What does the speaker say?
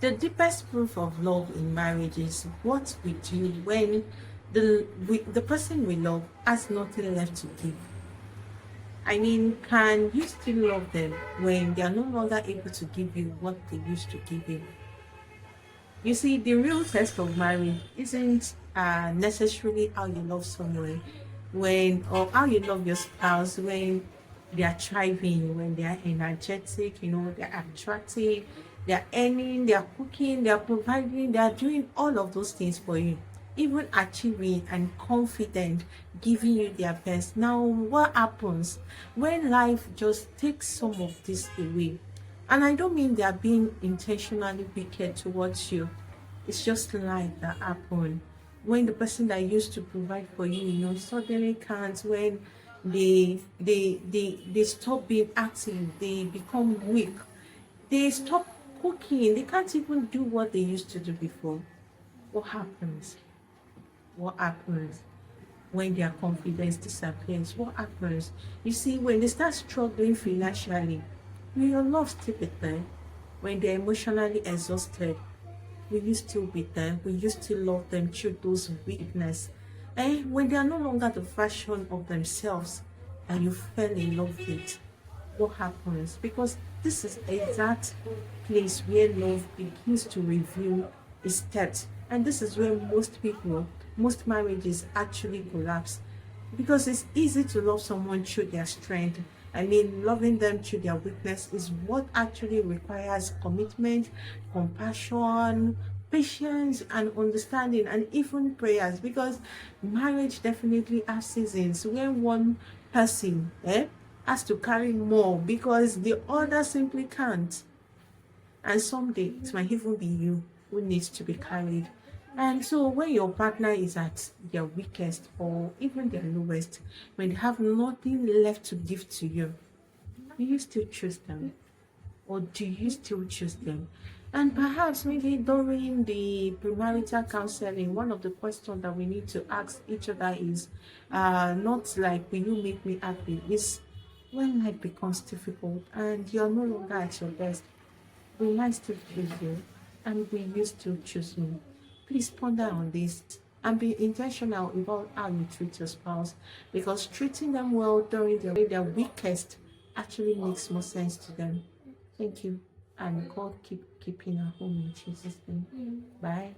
The deepest proof of love in marriage is what we do when the person we love has nothing left to give. I mean, can you still love them when they are no longer able to give you what they used to give you? You see, the real test of marriage isn't necessarily how you love someone or how you love your spouse when they are thriving, when they are energetic, they're attractive, they're earning, they're cooking, they're providing, they're doing all of those things for you, even achieving and confident, giving you their best. Now, what happens when life just takes some of this away? And I don't mean they are being intentionally wicked towards you. It's just life that happen. When the person that used to provide for you, suddenly can't, when they stop being active, they become weak, they stop cooking, they can't even do what they used to do before. What happens? What happens when their confidence disappears? What happens? You see, when they start struggling financially, will your love still be there? When they're emotionally exhausted, will you still be there? Will you still love them through those weakness? When they are no longer the version of themselves and you fell in love with, what happens? Because this is exact place where love begins to reveal its depth. And this is where most marriages actually collapse. Because it's easy to love someone through their strength. I mean, loving them through their weakness is what actually requires commitment, compassion, patience, and understanding, and even prayers. Because marriage definitely has seasons when one person has to carry more because the other simply can't. And someday it might even be you who needs to be carried. And so when your partner is at their weakest or even their lowest, when they have nothing left to give to you, do you still choose them? Or do you still choose them? And perhaps maybe during the premarital counseling, one of the questions that we need to ask each other is not like, will you make me happy? It's when life becomes difficult and you're no longer at your best, will I still choose you? And will you still choose me? Please ponder on this and be intentional about how you treat your spouse, because treating them well during their weakest actually makes more sense to them. Thank you. And God keep keeping our home in Jesus' name. Bye.